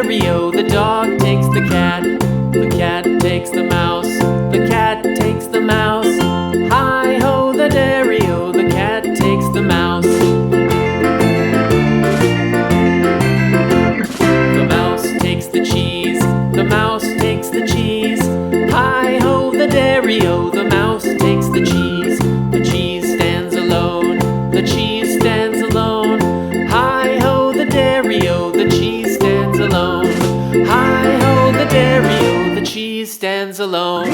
dairy-o, the dog takes the cat. The cat takes the mouse. The cat takes the mouse. Hi-ho, the dairy-o, the cat takes the mouse. The mouse takes the cheese. The mouse takes the cheese. Hi-ho, the dairy-o, the mouse takes the cheese. The cheese stands alone. The cheese stands alone. Hi-ho, the dairy-o, the cheese stands alone. Hi-ho, the dairy-o, the cheese stands alone.